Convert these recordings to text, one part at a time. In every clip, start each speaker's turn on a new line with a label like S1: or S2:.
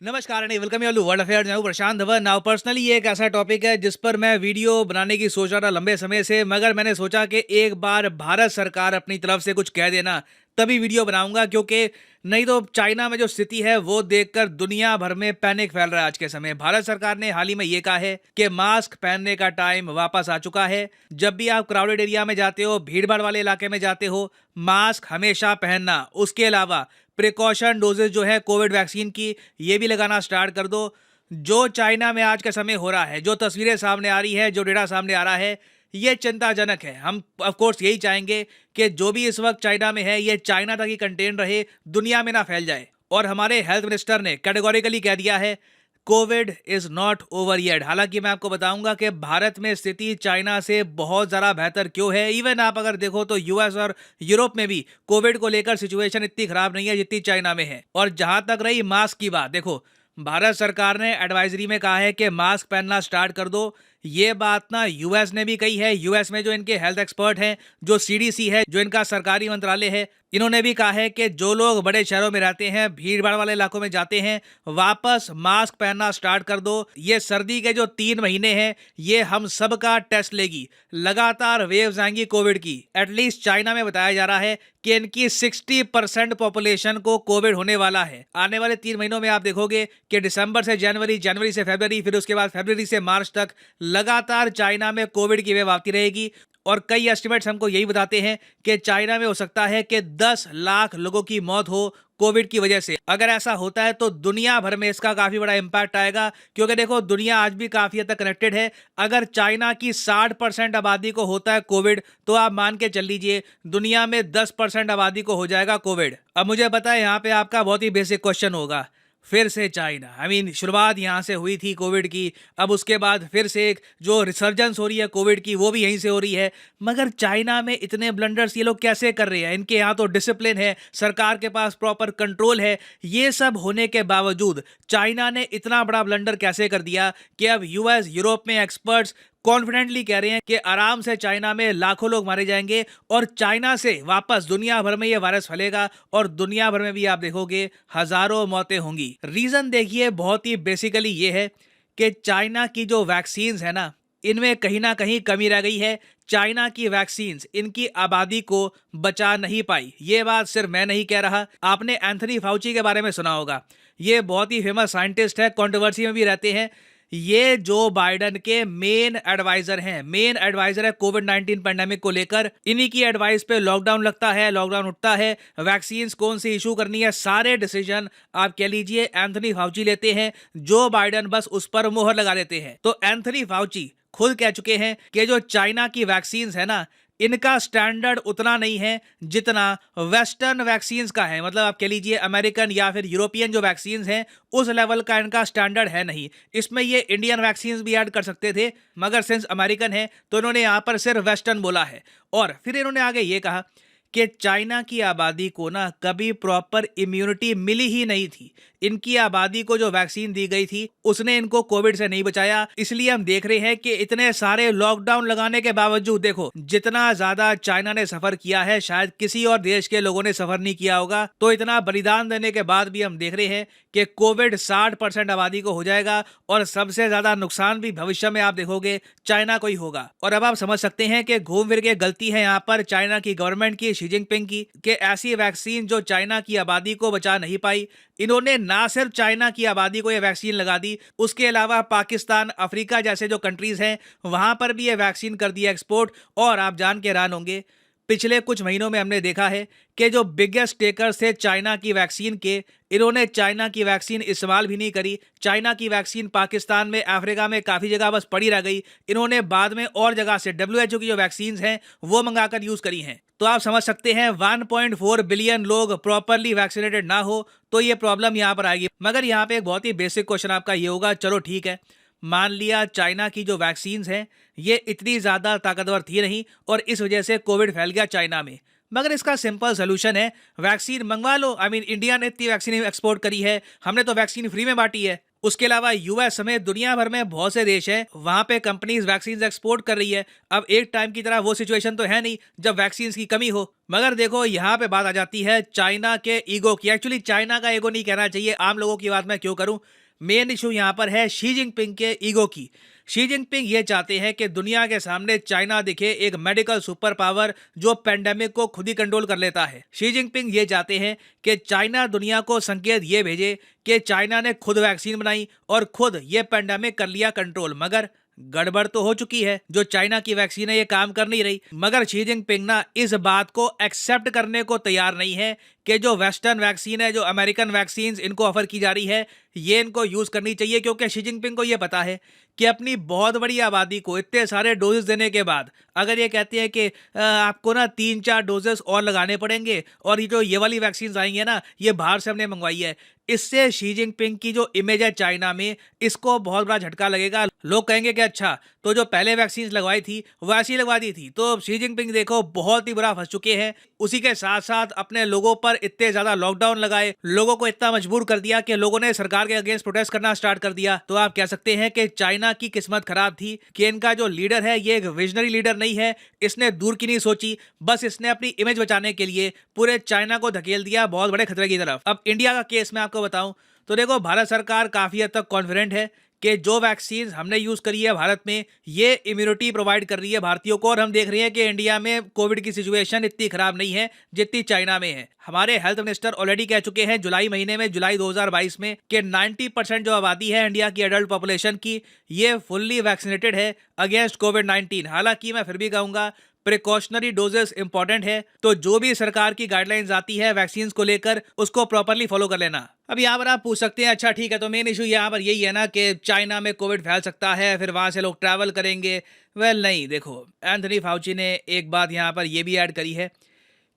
S1: नमस्कार and welcome you world affairs. मैं हूं प्रशांत धवन। नाउ पर्सनली ये एक ऐसा टॉपिक है जिस पर मैं वीडियो बनाने की सोच रहा था लंबे समय से, मगर मैंने सोचा कि एक बार भारत सरकार अपनी तरफ से कुछ कह देना तभी वीडियो बनाऊंगा, क्योंकि नहीं तो चाइना में जो स्थिति है वो देखकर दुनिया भर में पैनिक फैल रहा है आज के समय। भारत सरकार ने हाल ही में ये कहा है कि मास्क पहनने का टाइम वापस आ चुका है। जब भी आप क्राउडेड एरिया में जाते हो, भीड़ भाड़ वाले इलाके में जाते हो, मास्क हमेशा पहनना। उसके अलावा प्रिकॉशन डोजेज जो है कोविड वैक्सीन की, ये भी लगाना स्टार्ट कर दो। जो चाइना में आज के समय हो रहा है, जो तस्वीरें सामने आ रही है, जो डेटा सामने आ रहा है, ये चिंताजनक है। हम ऑफ कोर्स यही चाहेंगे कि जो भी इस वक्त चाइना में है ये चाइना तक ही कंटेन रहे, दुनिया में ना फैल जाए। और हमारे हेल्थ मिनिस्टर ने कैटेगोरिकली कह दिया है Covid is not over yet. हालांकि मैं आपको बताऊंगा कि भारत में स्थिति चाइना से बहुत ज़्यादा बेहतर क्यों है। इवन आप अगर देखो तो यूएस और यूरोप में भी कोविड को लेकर सिचुएशन इतनी खराब नहीं है जितनी चाइना में है। और जहां तक रही मास्क की बात, देखो भारत सरकार ने एडवाइजरी में कहा है कि मास्क पहनना स्टार्ट कर दो। ये बात ना यूएस ने भी कही है। यूएस में जो इनके हेल्थ एक्सपर्ट हैं, जो सीडीसी है, जो इनका सरकारी मंत्रालय है, इन्होंने भी कहा है कि जो लोग बड़े शहरों में रहते हैं, भीड़ भाड़ वाले इलाकों में जाते हैं, वापस मास्क पहनना स्टार्ट कर दो। ये सर्दी के जो 3 महीने हैं ये हम सबका टेस्ट लेगी। लगातार वेव्स आएंगी कोविड की। एटलीस्ट चाइना में बताया जा रहा है कि इनकी 60% पॉपुलेशन को कोविड होने वाला है। आने वाले 3 महीनों में आप देखोगे कि दिसंबर से जनवरी, जनवरी से फरवरी, फिर उसके बाद फरवरी से मार्च तक लगातार चाइना में कोविड की वेव आती रहेगी। और कई एस्टिमेट्स हमको यही बताते हैं कि चाइना में हो सकता है कि 10 लाख लोगों की मौत हो कोविड की वजह से। अगर ऐसा होता है तो दुनिया भर में इसका काफी बड़ा इंपैक्ट आएगा, क्योंकि देखो दुनिया आज भी काफी हद तक कनेक्टेड है। अगर चाइना की 60% आबादी को होता है कोविड, तो आप मान के चल लीजिए दुनिया में 10% आबादी को हो जाएगा कोविड। अब मुझे पता है यहाँ पे आपका बहुत ही बेसिक क्वेश्चन होगा, फिर से चाइना, शुरुआत यहाँ से हुई थी कोविड की, अब उसके बाद फिर से एक जो रिसर्जेंस हो रही है कोविड की वो भी यहीं से हो रही है। मगर चाइना में इतने ब्लंडर्स ये लोग कैसे कर रहे हैं? इनके यहाँ तो डिसिप्लिन है, सरकार के पास प्रॉपर कंट्रोल है। ये सब होने के बावजूद चाइना ने इतना बड़ा ब्लंडर कैसे कर दिया कि अब यूएस, यूरोप में एक्सपर्ट्स कॉन्फिडेंटली कह रहे हैं कि आराम से चाइना में लाखों लोग मारे जाएंगे और चाइना से वापस दुनिया भर में ये वायरस फैलेगा और दुनिया भर में भी आप देखोगे हजारों मौतें होंगी। रीजन देखिए बहुत ही बेसिकली ये है कि चाइना की जो वैक्सीन्स है ना, इनमें कहीं ना कहीं कमी रह गई है। चाइना की वैक्सीन्स इनकी आबादी को बचा नहीं पाई। ये बात सिर्फ मैं नहीं कह रहा, आपने एंथनी फाउची के बारे में सुना होगा। ये बहुत ही फेमस साइंटिस्ट है, कंट्रोवर्सी में भी रहते हैं। ये जो बाइडन के मेन एडवाइजर हैं, मेन एडवाइजर है कोविड 19 पैंडेमिक को लेकर। इन्हीं की एडवाइस पे लॉकडाउन लगता है, लॉकडाउन उठता है, वैक्सीन्स कौन सी इशू करनी है, सारे डिसीजन आप कह लीजिए एंथनी फाउची लेते हैं। जो बाइडन बस उस पर मोहर लगा देते हैं। तो एंथनी फाउची खुद कह चुके हैं कि जो चाइना की वैक्सीन्स है ना, इनका स्टैंडर्ड उतना नहीं है जितना वेस्टर्न वैक्सीन्स का है। मतलब आप कह लीजिए अमेरिकन या फिर यूरोपियन जो वैक्सीन्स हैं उस लेवल का इनका स्टैंडर्ड है नहीं। इसमें ये इंडियन वैक्सीन्स भी ऐड कर सकते थे, मगर सिंस अमेरिकन है तो इन्होंने यहाँ पर सिर्फ वेस्टर्न बोला है। और फिर इन्होंने आगे ये कहा कि चाइना की आबादी को ना कभी प्रॉपर इम्यूनिटी मिली ही नहीं थी। इनकी आबादी को जो वैक्सीन दी गई थी उसने इनको कोविड से नहीं बचाया। इसलिए हम देख रहे हैं कि इतने सारे लॉकडाउन लगाने के बावजूद देखो जितना ज्यादा चाइना ने सफर किया है शायद किसी और देश के लोगों ने सफर नहीं किया होगा। तो इतना बलिदान देने के बाद भी हम देख रहे हैं कि कोविड 60% आबादी को हो जाएगा और सबसे ज्यादा नुकसान भी भविष्य में आप देखोगे चाइना को ही होगा। और अब आप समझ सकते हैं कि घूम फिर के गलती है यहाँ पर चाइना की गवर्नमेंट की, शी जिनपिंग की, कि ऐसी वैक्सीन जो चाइना की आबादी को बचा नहीं पाई। इन्होंने ना सिर्फ चाइना की आबादी को यह वैक्सीन लगा दी, उसके अलावा पाकिस्तान, अफ्रीका जैसे जो कंट्रीज हैं वहां पर भी यह वैक्सीन कर दिया एक्सपोर्ट। और आप जान के हैरान होंगे, पिछले कुछ महीनों में हमने देखा है कि जो बिगेस्ट टेकर्स थे चाइना की वैक्सीन के, इन्होंने चाइना की वैक्सीन इस्तेमाल भी नहीं करी। चाइना की वैक्सीन पाकिस्तान में, अफ्रीका में काफ़ी जगह बस पड़ी रह गई। इन्होंने बाद में और जगह से WHO की जो वैक्सीन हैं वो मंगाकर यूज़ करी हैं। तो आप समझ सकते हैं 1.4 बिलियन लोग प्रॉपरली वैक्सीनेटेड ना हो तो ये प्रॉब्लम यहाँ पर आएगी। मगर यहाँ पे एक बहुत ही बेसिक क्वेश्चन आपका ये होगा, चलो ठीक है, मान लिया चाइना की जो वैक्सीन्स हैं ये इतनी ज़्यादा ताकतवर थी नहीं और इस वजह से कोविड फैल गया चाइना में। मगर इसका सिंपल सोल्यूशन है, वैक्सीन मंगवा लो। इंडिया ने इतनी वैक्सीन एक्सपोर्ट करी है, हमने तो वैक्सीन फ्री में बांटी है। उसके अलावा यूएस समेत दुनिया भर में बहुत से देश हैं, वहां पे कंपनीज वैक्सीन एक्सपोर्ट कर रही है। अब एक टाइम की तरह वो सिचुएशन तो है नहीं जब वैक्सीन की कमी हो, मगर देखो यहाँ पे बात आ जाती है चाइना के ईगो की। एक्चुअली चाइना का ईगो नहीं कहना चाहिए, आम लोगों की बात मैं क्यों करूं। मेन इशू यहाँ पर है शी जिनपिंग के ईगो की। शी जिनपिंग ये चाहते हैं कि दुनिया के सामने चाइना दिखे एक मेडिकल सुपर पावर जो पेंडेमिक को खुद ही कंट्रोल कर लेता है। शी जिनपिंग ये चाहते हैं कि चाइना दुनिया को संकेत ये भेजे कि चाइना ने खुद वैक्सीन बनाई और खुद ये पेंडेमिक कर लिया कंट्रोल। मगर गड़बड़ तो हो चुकी है, जो चाइना की वैक्सीन है ये काम कर नहीं रही। मगर शी जिनपिंग ना इस बात को एक्सेप्ट करने को तैयार नहीं है कि जो वेस्टर्न वैक्सीन है, जो अमेरिकन वैक्सीन इनको ऑफर की जा रही है, ये इनको यूज करनी चाहिए। क्योंकि शी जिनपिंग को ये पता है कि अपनी बहुत बड़ी आबादी को इतने सारे डोजेस देने के बाद अगर ये कहते हैं कि आपको ना 3-4 डोजेस और लगाने पड़ेंगे और ये जो ये वाली वैक्सीन आएंगी है ना, ये बाहर से हमने मंगवाई है, इससे शी जिनपिंग की जो इमेज है चाइना में, इसको बहुत बड़ा झटका लगेगा। लोग कहेंगे कि अच्छा तो जो पहले वैक्सीन लगवाई थी वो ऐसी लगवा दी थी। तो शी जिनपिंग देखो बहुत ही बुरा फंस चुके हैं। उसी के साथ साथ अपने लोगों पर इतने ज्यादा लॉकडाउन लगाए, लोगों को इतना मजबूर कर दिया कि लोगों ने सरकार के अगेंस्ट प्रोटेस्ट करना स्टार्ट कर दिया। तो आप कह सकते हैं कि चाइना की किस्मत खराब थी कि इनका जो लीडर है ये एक विजनरी लीडर नहीं है। इसने दूर की नहीं सोची, बस इसने अपनी इमेज बचाने के लिए पूरे चाइना को धकेल दिया बहुत बड़े खतरे की तरफ। अब इंडिया का केस मैं आपको बताऊं तो देखो भारत सरकार काफी हद तक कॉन्फिडेंट है कि जो वैक्सीन हमने यूज करी है भारत में, ये इम्यूनिटी प्रोवाइड कर रही है भारतीयों को। और हम देख रहे हैं कि इंडिया में कोविड की सिचुएशन इतनी खराब नहीं है जितनी चाइना में है। हमारे हेल्थ मिनिस्टर ऑलरेडी कह चुके हैं जुलाई महीने में, जुलाई 2022 में, कि 90% जो आबादी है इंडिया की एडल्ट पॉपुलेशन की, ये फुल्ली वैक्सीनेटेड है अगेंस्ट कोविड-19। हालांकि मैं फिर भी कहूंगा प्रिकॉशनरी डोजेस इंपॉर्टेंट है, तो जो भी सरकार की गाइडलाइंस आती है वैक्सीन को लेकर उसको प्रॉपरली फॉलो कर लेना। अब यहाँ पर आप पूछ सकते हैं अच्छा ठीक है, तो मेन इशू यहाँ पर यही है ना कि चाइना में कोविड फैल सकता है, फिर वहां से लोग ट्रैवल करेंगे। वेल नहीं, देखो एंथनी फाउची ने एक बात यहाँ पर यह भी ऐड करी है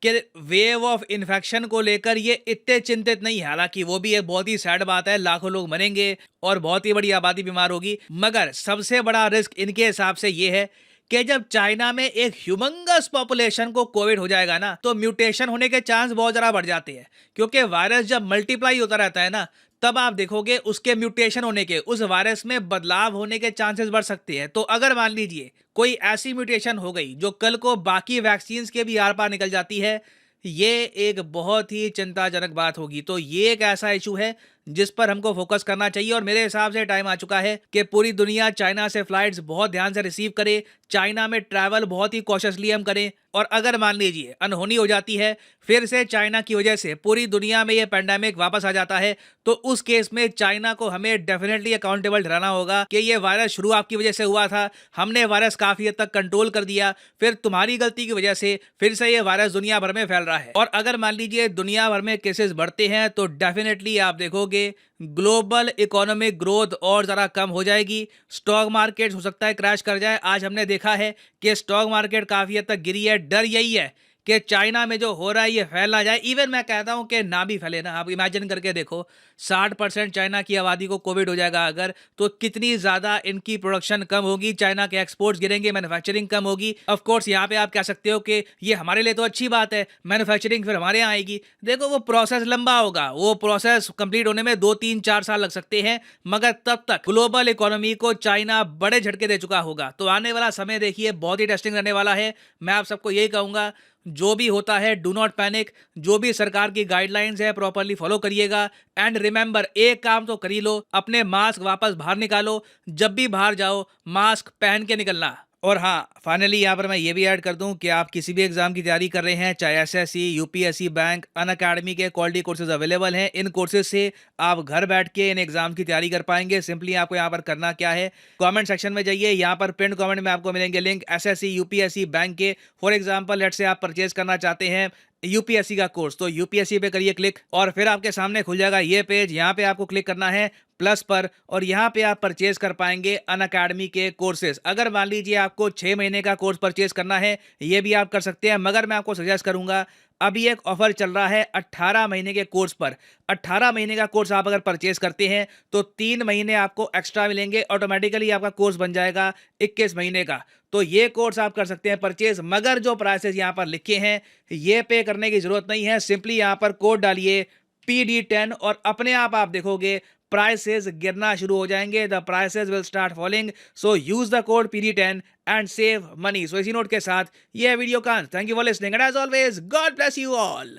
S1: कि वेव ऑफ इन्फेक्शन को लेकर ये इतने चिंतित नहीं है। हालांकि वो भी एक बहुत ही सैड बात है, लाखों लोग मरेंगे और बहुत ही बड़ी आबादी बीमार होगी, मगर सबसे बड़ा रिस्क इनके हिसाब से ये है कि जब चाइना में एक ह्यूमंगस पॉपुलेशन को कोविड हो जाएगा ना, तो म्यूटेशन होने के चांस बहुत ज़्यादा बढ़ जाते हैं। क्योंकि वायरस जब मल्टीप्लाई होता रहता है ना, तब आप देखोगे उसके म्यूटेशन होने के, उस वायरस में बदलाव होने के चांसेस बढ़ सकते हैं। तो अगर मान लीजिए कोई ऐसी म्यूटेशन हो गई जो कल को बाकी वैक्सीन के भी आर पार निकल जाती है, ये एक बहुत ही चिंताजनक बात होगी। तो ये एक ऐसा इशू है जिस पर हमको फोकस करना चाहिए। और मेरे हिसाब से टाइम आ चुका है कि पूरी दुनिया चाइना से फ्लाइट्स बहुत ध्यान से रिसीव करे, चाइना में ट्रैवल बहुत ही कॉशियसली हम करें। और अगर मान लीजिए अनहोनी हो जाती है, फिर से चाइना की वजह से पूरी दुनिया में ये पैंडेमिक वापस आ जाता है, तो उस केस में चाइना को हमें डेफिनेटली अकाउंटेबल ठहराना होगा कि ये वायरस शुरू आपकी वजह से हुआ था, हमने वायरस काफी हद तक कंट्रोल कर दिया, फिर तुम्हारी गलती की वजह से फिर से ये वायरस दुनिया भर में फैल रहा है। और अगर मान लीजिए दुनिया भर में केसेस बढ़ते हैं, तो डेफिनेटली आप देखोगे ग्लोबल इकोनॉमिक ग्रोथ और ज़्यादा कम हो जाएगी। स्टॉक मार्केट हो सकता है क्रैश कर जाए। आज हमने देखा है कि स्टॉक मार्केट काफ़ी हद तक गिरी है। डर यही है कि चाइना में जो हो रहा है ये फैल ना जाए। इवन मैं कहता हूं कि ना भी फैले ना, आप इमेजिन करके देखो 60% चाइना की आबादी को कोविड हो जाएगा अगर, तो कितनी ज़्यादा इनकी प्रोडक्शन कम होगी, चाइना के एक्सपोर्ट्स गिरेंगे, मैन्युफैक्चरिंग कम होगी। ऑफ कोर्स यहाँ पे आप कह सकते हो कि ये हमारे लिए तो अच्छी बात है, मैन्युफैक्चरिंग फिर हमारे यहाँ आएगी। देखो वो प्रोसेस लंबा होगा, वो प्रोसेस कंप्लीट होने में 2-3-4 साल लग सकते हैं, मगर तब तक ग्लोबल इकोनॉमी को चाइना बड़े झटके दे चुका होगा। तो आने वाला समय देखिए बहुत ही टेस्टिंग रहने वाला है। मैं आप सबको यही कहूँगा, जो भी होता है डू नॉट पैनिक, जो भी सरकार की गाइडलाइंस है प्रॉपर्ली फॉलो करिएगा। एंड रिमेंबर, एक काम तो कर ही लो, अपने मास्क वापस बाहर निकालो, जब भी बाहर जाओ मास्क पहन के निकलना। और हाँ, फाइनली यहाँ पर मैं ये भी ऐड कर दूं कि आप किसी भी एग्जाम की तैयारी कर रहे हैं, चाहे एसएससी, यूपीएससी, बैंक, अनअकैडमी के क्वालिटी कोर्सेज अवेलेबल हैं। इन कोर्सेज से आप घर बैठ के इन एग्जाम की तैयारी कर पाएंगे। सिंपली आपको यहाँ पर करना क्या है, कमेंट सेक्शन में जाइए, यहाँ पर पिन कमेंट में आपको मिलेंगे लिंक एसएससी, यूपीएससी, बैंक के। फॉर एग्जाम्पल लेट से आप परचेज करना चाहते हैं यूपीएससी का कोर्स, तो यूपीएससी पे करिए क्लिक और फिर आपके सामने खुल जाएगा ये पेज। यहाँ पे आपको क्लिक करना है प्लस पर और यहाँ पे आप परचेज कर पाएंगे अनअकैडमी के कोर्सेज। अगर मान लीजिए आपको 6 महीने का कोर्स परचेज करना है, ये भी आप कर सकते हैं, मगर मैं आपको सजेस्ट करूंगा अभी एक ऑफर चल रहा है 18 महीने के कोर्स पर। 18 महीने का कोर्स आप अगर परचेज करते हैं तो 3 महीने आपको एक्स्ट्रा मिलेंगे, ऑटोमेटिकली आपका कोर्स बन जाएगा 21 महीने का। तो ये कोर्स आप कर सकते हैं परचेज, मगर जो प्राइसेस यहाँ पर लिखे हैं ये पे करने की जरूरत नहीं है। सिंपली यहाँ पर कोड डालिए PD10 और अपने आप देखोगे प्राइसेस गिरना शुरू हो जाएंगे, the prices will start falling. So use the code PD10 and save money. So इसी नोट के साथ ये वीडियो का thank you for listening and as always God bless you all.